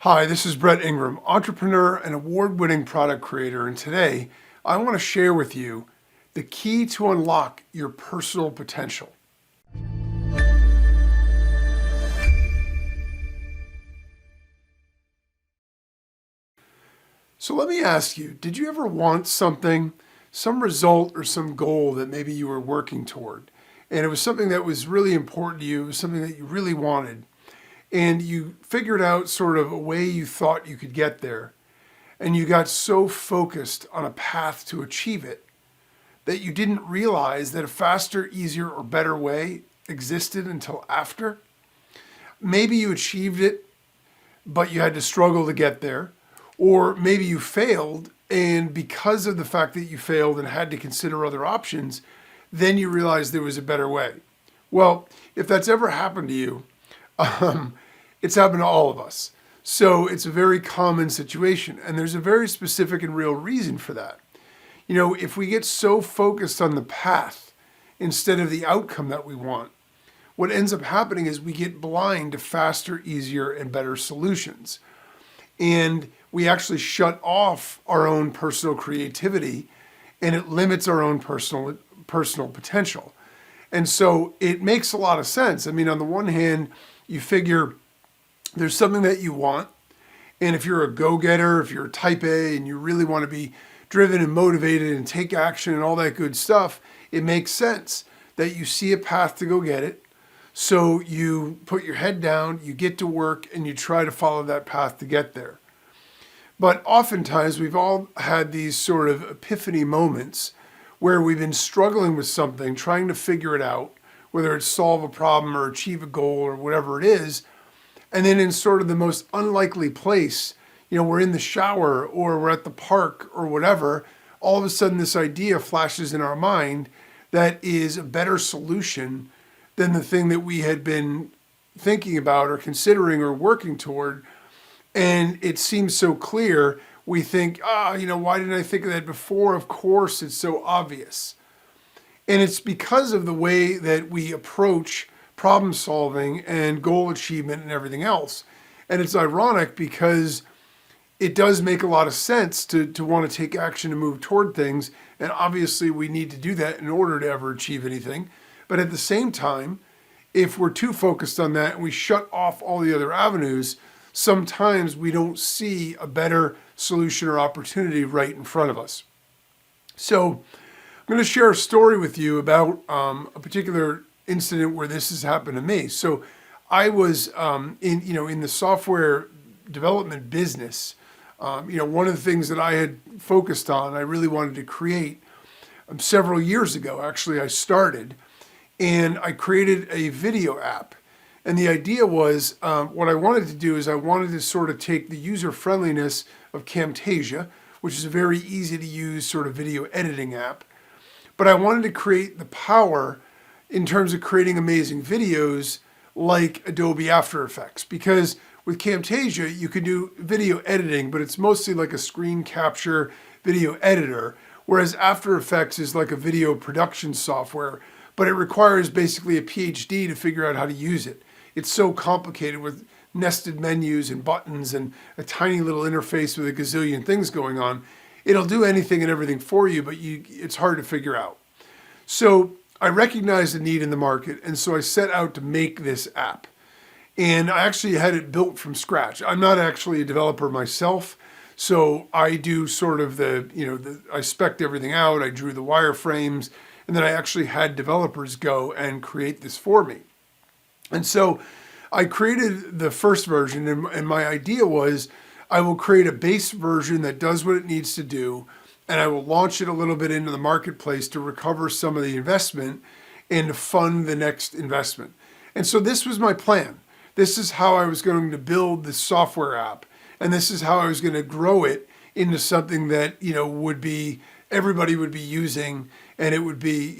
Hi, this is Brett Ingram, entrepreneur and award-winning product creator, and today I want to share with you the key to unlock your personal potential. So let me ask you, did you ever want something, some result or some goal that maybe you were working toward, and it was something that was really important to you, it was something that you really wanted, and you figured out sort of a way you thought you could get there, and you got so focused on a path to achieve it that you didn't realize that a faster, easier, or better way existed until after? Maybe you achieved it, but you had to struggle to get there. Or maybe you failed, and because of the fact that you failed and had to consider other options, then you realized there was a better way. Well, if that's ever happened to you, it's happened to all of us. So it's a very common situation, and there's a very specific and real reason for that. You know, if we get so focused on the path instead of the outcome that we want, what ends up happening is we get blind to faster, easier, and better solutions. And we actually shut off our own personal creativity, and it limits our own personal potential. And so it makes a lot of sense. I mean, on the one hand, you figure there's something that you want, and if you're a go-getter, if you're a type A, and you really want to be driven and motivated and take action and all that good stuff, it makes sense that you see a path to go get it. So you put your head down, you get to work, and you try to follow that path to get there. But oftentimes we've all had these sort of epiphany moments where we've been struggling with something, trying to figure it out, whether it's solve a problem or achieve a goal or whatever it is. And then in sort of the most unlikely place, you know, we're in the shower or we're at the park or whatever, all of a sudden this idea flashes in our mind that is a better solution than the thing that we had been thinking about or considering or working toward. And it seems so clear, we think, why didn't I think of that before? Of course, it's so obvious. And it's because of the way that we approach problem solving and goal achievement and everything else. And it's ironic because it does make a lot of sense to want to take action and move toward things. And obviously we need to do that in order to ever achieve anything. But at the same time, if we're too focused on that and we shut off all the other avenues, sometimes we don't see a better solution or opportunity right in front of us. So I'm going to share a story with you about a particular incident where this has happened to me. So I was in the software development business. One of the things that I had focused on, I really wanted to create several years ago. Actually, I started and I created a video app. And the idea was, what I wanted to do is I wanted to sort of take the user friendliness of Camtasia, which is a very easy to use sort of video editing app, but I wanted to create the power in terms of creating amazing videos like Adobe After Effects. Because with Camtasia, you can do video editing, but it's mostly like a screen capture video editor, whereas After Effects is like a video production software, but it requires basically a PhD to figure out how to use it. It's so complicated with nested menus and buttons and a tiny little interface with a gazillion things going on. It'll do anything and everything for you, but it's hard to figure out. So I recognized the need in the market, and so I set out to make this app. And I actually had it built from scratch. I'm not actually a developer myself, so I do sort of I spec'd everything out, I drew the wireframes, and then I actually had developers go and create this for me. And so I created the first version, and my idea was I will create a base version that does what it needs to do, and I will launch it a little bit into the marketplace to recover some of the investment and to fund the next investment. And so this was my plan. This is how I was going to build this software app, and this is how I was going to grow it into something that everybody would be using, and it would be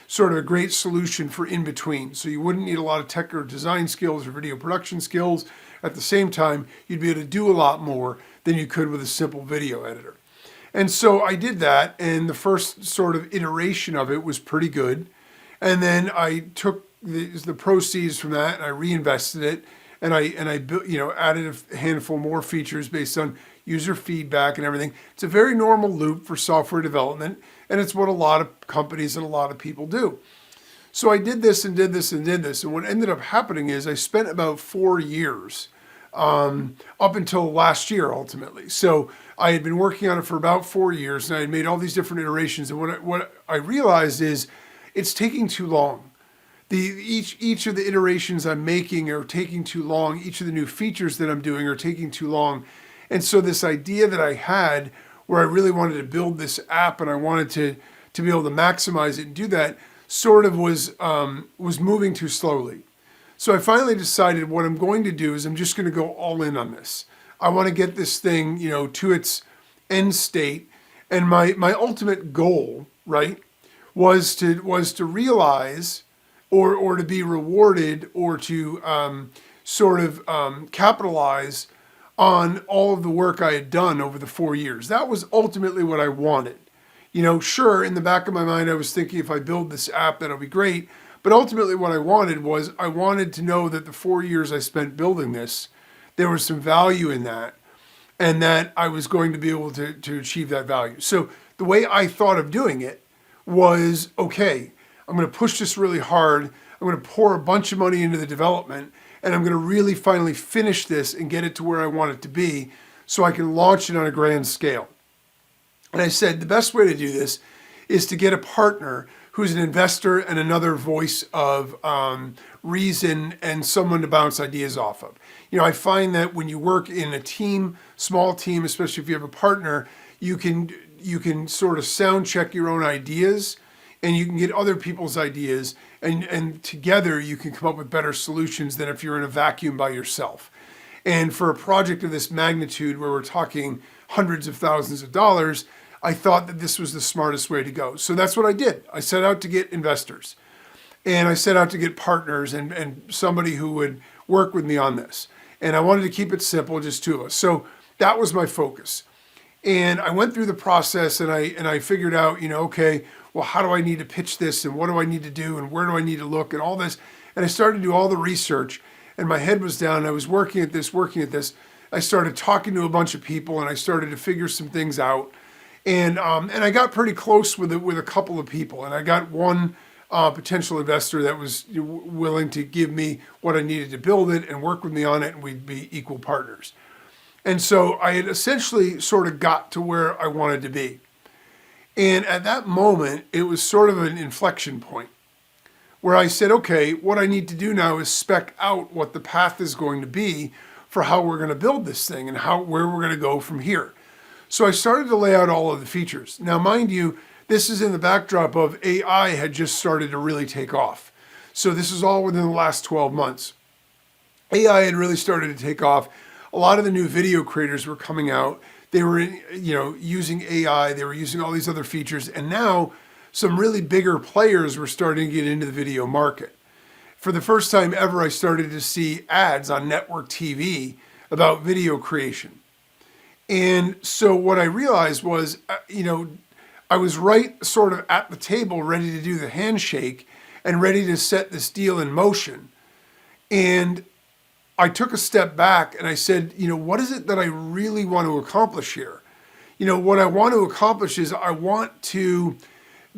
sort of a great solution for in between. So you wouldn't need a lot of tech or design skills or video production skills. At the same time, you'd be able to do a lot more than you could with a simple video editor. And so I did that, and the first sort of iteration of it was pretty good. And then I took the proceeds from that and I reinvested it, I built, added a handful more features based on user feedback and everything. It's a very normal loop for software development, and it's what a lot of companies and a lot of people do. So I did this and did this and did this, and what ended up happening is I spent about 4 years up until last year, ultimately. So I had been working on it for about 4 years, and I had made all these different iterations. And what I realized is it's taking too long. Each of the iterations I'm making are taking too long. Each of the new features that I'm doing are taking too long. And so this idea that I had, where I really wanted to build this app and I wanted to be able to maximize it and do that, sort of was moving too slowly. So I finally decided what I'm going to do is I'm just going to go all in on this. I want to get this thing, to its end state. And my ultimate goal, right, was to realize or to be rewarded or to capitalize on all of the work I had done over the 4 years. That was ultimately what I wanted. Sure, in the back of my mind, I was thinking if I build this app, that'll be great. But ultimately what I wanted to know that the 4 years I spent building this, there was some value in that, and that I was going to be able to achieve that value. So the way I thought of doing it was, okay, I'm going to push this really hard. I'm going to pour a bunch of money into the development, and I'm going to really finally finish this and get it to where I want it to be so I can launch it on a grand scale. And I said, the best way to do this is to get a partner who's an investor and another voice of reason and someone to bounce ideas off of. I find that when you work in a team, small team, especially if you have a partner, you can sort of sound check your own ideas, and you can get other people's ideas, and together you can come up with better solutions than if you're in a vacuum by yourself. And for a project of this magnitude, where we're talking hundreds of thousands of dollars, I thought that this was the smartest way to go. So that's what I did. I set out to get investors, and I set out to get partners and somebody who would work with me on this. And I wanted to keep it simple, just two of us. So that was my focus. And I went through the process, and I figured out, okay, well, how do I need to pitch this, and what do I need to do, and where do I need to look, and all this. And I started to do all the research, and my head was down. I was working at this. I started talking to a bunch of people, and I started to figure some things out. And I got pretty close with a couple of people, and I got one potential investor that was willing to give me what I needed to build it and work with me on it, and we'd be equal partners. And so I had essentially sort of got to where I wanted to be. And at that moment, it was sort of an inflection point where I said, okay, what I need to do now is spec out what the path is going to be for how we're going to build this thing and where we're going to go from here. So I started to lay out all of the features. Now, mind you, this is in the backdrop of AI had just started to really take off. So this is all within the last 12 months. AI had really started to take off. A lot of the new video creators were coming out. They were, using AI. They were using all these other features. And now some really bigger players were starting to get into the video market. For the first time ever, I started to see ads on network TV about video creation. And so what I realized was, I was right sort of at the table, ready to do the handshake and ready to set this deal in motion. And I took a step back and I said, what is it that I really want to accomplish here? What I want to accomplish is I want to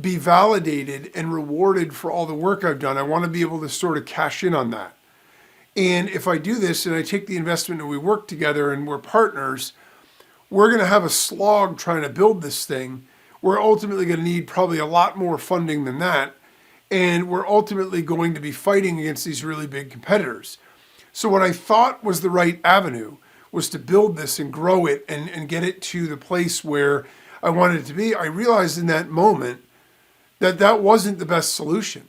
be validated and rewarded for all the work I've done. I want to be able to sort of cash in on that. And if I do this and I take the investment and we work together and we're partners, we're going to have a slog trying to build this thing. We're ultimately going to need probably a lot more funding than that. And we're ultimately going to be fighting against these really big competitors. So what I thought was the right avenue was to build this and grow it and get it to the place where I wanted it to be. I realized in that moment that that wasn't the best solution.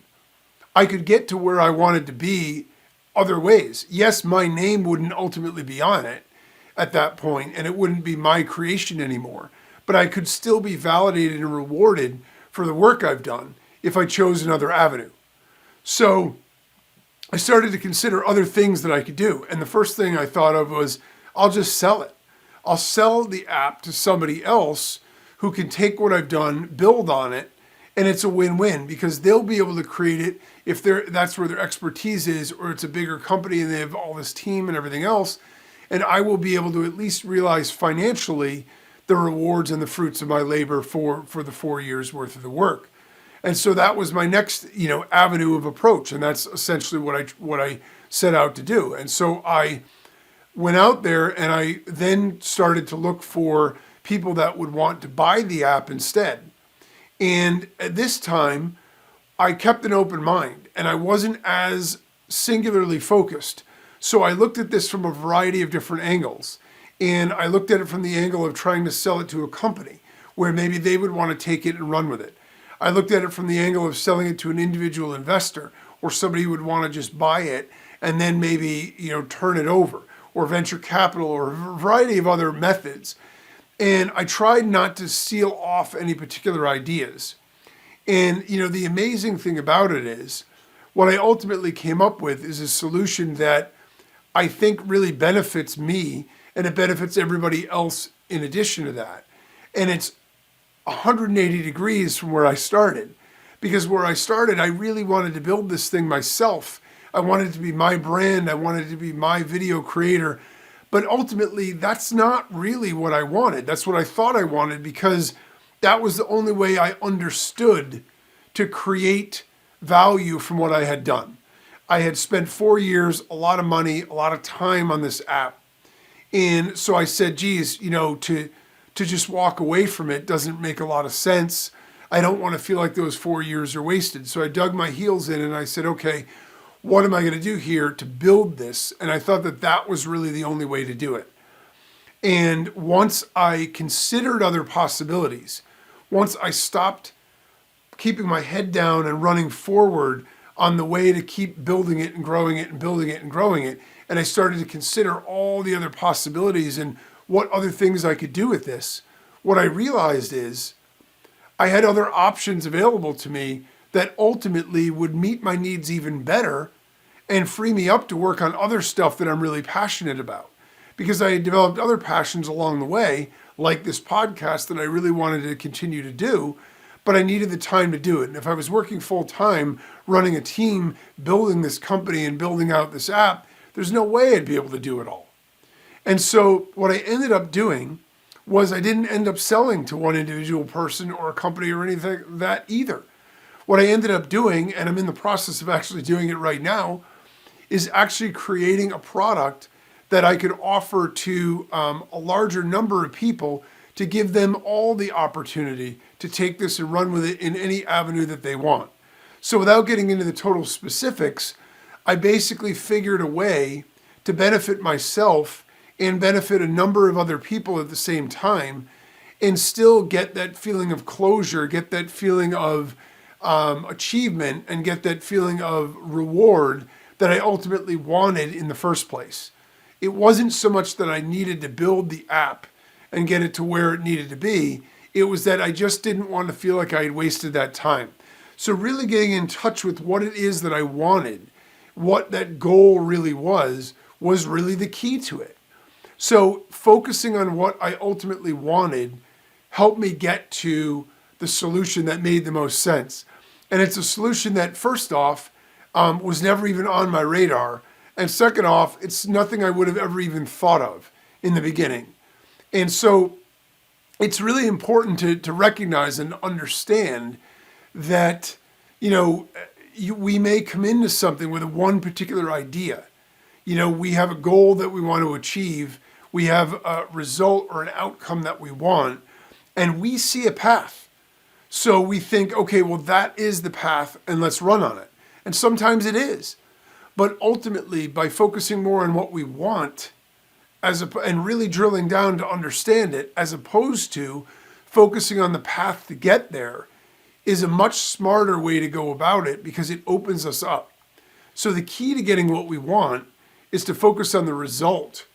I could get to where I wanted to be other ways. Yes, my name wouldn't ultimately be on it at that point, and it wouldn't be my creation anymore. But I could still be validated and rewarded for the work I've done if I chose another avenue. So I started to consider other things that I could do. And the first thing I thought of was, I'll just sell it. I'll sell the app to somebody else who can take what I've done, build on it, And it's a win-win because they'll be able to create it if that's where their expertise is, or it's a bigger company and they have all this team and everything else. And I will be able to at least realize financially the rewards and the fruits of my labor for the 4 years worth of the work. And so that was my next, avenue of approach. And that's essentially what I set out to do. And so I went out there and I then started to look for people that would want to buy the app instead. And at this time, I kept an open mind and I wasn't as singularly focused. So I looked at this from a variety of different angles. And I looked at it from the angle of trying to sell it to a company where maybe they would want to take it and run with it. I looked at it from the angle of selling it to an individual investor or somebody who would want to just buy it and then maybe, turn it over, or venture capital, or a variety of other methods. And I tried not to seal off any particular ideas. And, the amazing thing about it is what I ultimately came up with is a solution that I think really benefits me and it benefits everybody else in addition to that. And it's 180 degrees from where I started. Because where I started, I really wanted to build this thing myself. I wanted it to be my brand. I wanted it to be my video creator. But ultimately, that's not really what I wanted. That's what I thought I wanted because that was the only way I understood to create value from what I had done. I had spent 4 years, a lot of money, a lot of time on this app. And so I said, geez, to just walk away from it doesn't make a lot of sense. I don't want to feel like those 4 years are wasted. So I dug my heels in and I said, okay, what am I going to do here to build this? And I thought that was really the only way to do it. And once I considered other possibilities, once I stopped keeping my head down and running forward on the way to keep building it and growing it and building it and growing it, and I started to consider all the other possibilities and what other things I could do with this, what I realized is I had other options available to me that ultimately would meet my needs even better and free me up to work on other stuff that I'm really passionate about. Because I had developed other passions along the way, like this podcast that I really wanted to continue to do, but I needed the time to do it. And if I was working full time, running a team, building this company and building out this app, there's no way I'd be able to do it all. And so what I ended up doing was I didn't end up selling to one individual person or a company or anything like that either. What I ended up doing, and I'm in the process of actually doing it right now, is actually creating a product that I could offer to a larger number of people to give them all the opportunity to take this and run with it in any avenue that they want. So without getting into the total specifics, I basically figured a way to benefit myself and benefit a number of other people at the same time and still get that feeling of closure, get that feeling of achievement, and get that feeling of reward that I ultimately wanted in the first place. It wasn't so much that I needed to build the app and get it to where it needed to be. It was that I just didn't want to feel like I had wasted that time. So really getting in touch with what it is that I wanted, what that goal really was really the key to it. So focusing on what I ultimately wanted helped me get to the solution that made the most sense. And it's a solution that, first off, was never even on my radar. And second off, it's nothing I would have ever even thought of in the beginning. And so it's really important to recognize and understand that, we may come into something with one particular idea. We have a goal that we want to achieve. We have a result or an outcome that we want, and we see a path. So we think, okay, well, that is the path, and let's run on it. And sometimes it is. But ultimately, by focusing more on what we want and really drilling down to understand it, as opposed to focusing on the path to get there, is a much smarter way to go about it because it opens us up. So the key to getting what we want is to focus on the result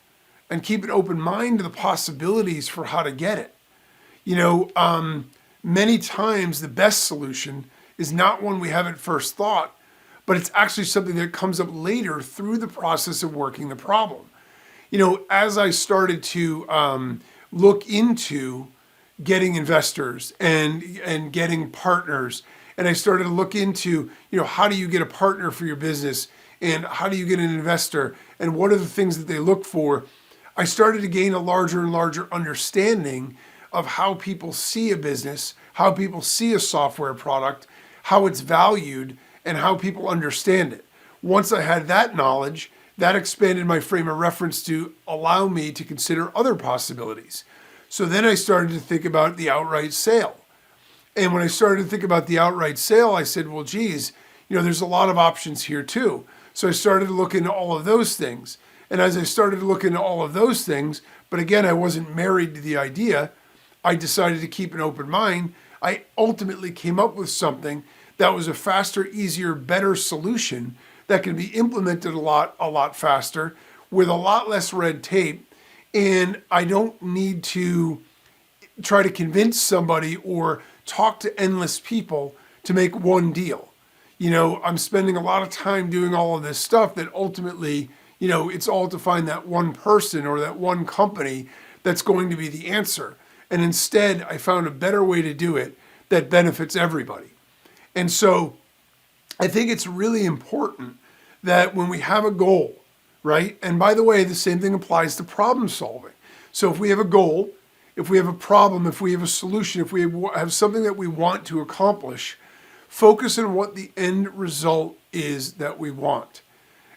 and keep an open mind to the possibilities for how to get it. Many times the best solution is not one we have at first thought, but it's actually something that comes up later through the process of working the problem. As I started to look into, getting investors and getting partners. And I started to look into, how do you get a partner for your business, and how do you get an investor, and what are the things that they look for. I started to gain a larger and larger understanding of how people see a business, how people see a software product, how it's valued, and how people understand it. Once I had that knowledge, that expanded my frame of reference to allow me to consider other possibilities. So then I started to think about the outright sale. And when I started to think about the outright sale, I said, well, geez, there's a lot of options here too. So I started to look into all of those things. And as I started to look into all of those things, but again, I wasn't married to the idea, I decided to keep an open mind. I ultimately came up with something that was a faster, easier, better solution that can be implemented a lot faster with a lot less red tape. And I don't need to try to convince somebody or talk to endless people to make one deal. I'm spending a lot of time doing all of this stuff that ultimately, it's all to find that one person or that one company that's going to be the answer. And instead, I found a better way to do it that benefits everybody. And so I think it's really important that when we have a goal, right? And by the way, the same thing applies to problem solving. So if we have a goal, if we have a problem, if we have a solution, if we have something that we want to accomplish, focus on what the end result is that we want.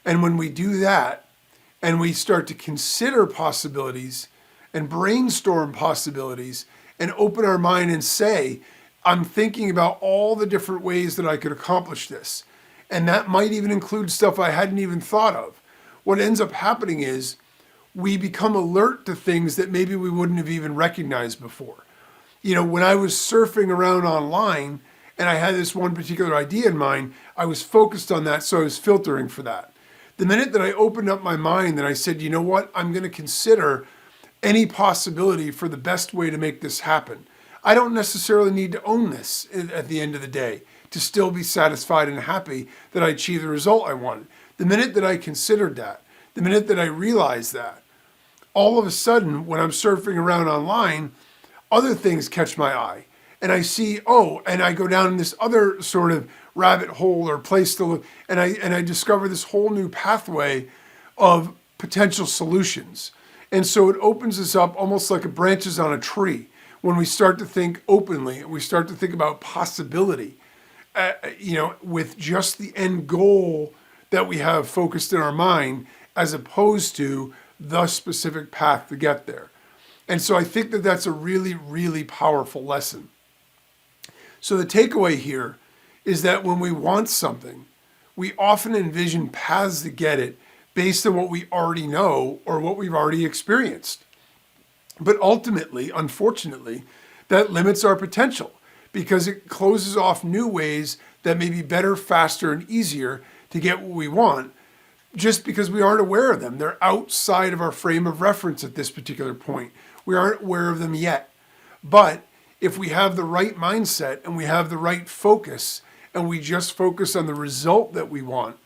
And when we do that, and we start to consider possibilities and brainstorm possibilities and open our mind and say, I'm thinking about all the different ways that I could accomplish this. And that might even include stuff I hadn't even thought of. What ends up happening is we become alert to things that maybe we wouldn't have even recognized before. When I was surfing around online and I had this one particular idea in mind, I was focused on that, so I was filtering for that. The minute that I opened up my mind and I said, you know what, I'm going to consider any possibility for the best way to make this happen. I don't necessarily need to own this at the end of the day to still be satisfied and happy that I achieved the result I wanted. The minute that I considered that, the minute that I realized that, all of a sudden, when I'm surfing around online, other things catch my eye. And I see, and I go down this other sort of rabbit hole or place to look, and I discover this whole new pathway of potential solutions. And so it opens us up almost like it branches on a tree when we start to think openly and we start to think about possibility, with just the end goal that we have focused in our mind as opposed to the specific path to get there. And so I think that that's a really, really powerful lesson. So the takeaway here is that when we want something, we often envision paths to get it based on what we already know or what we've already experienced. But ultimately, unfortunately, that limits our potential because it closes off new ways that may be better, faster, and easier to get what we want just because we aren't aware of them. They're outside of our frame of reference at this particular point. We aren't aware of them yet. But if we have the right mindset and we have the right focus and we just focus on the result that we want,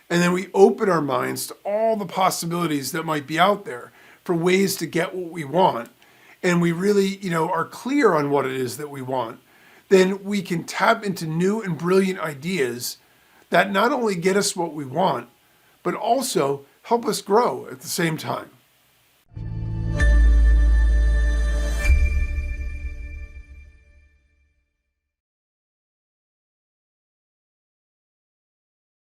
and then we open our minds to all the possibilities that might be out there for ways to get what we want, and we really, are clear on what it is that we want, then we can tap into new and brilliant ideas that not only get us what we want, but also help us grow at the same time.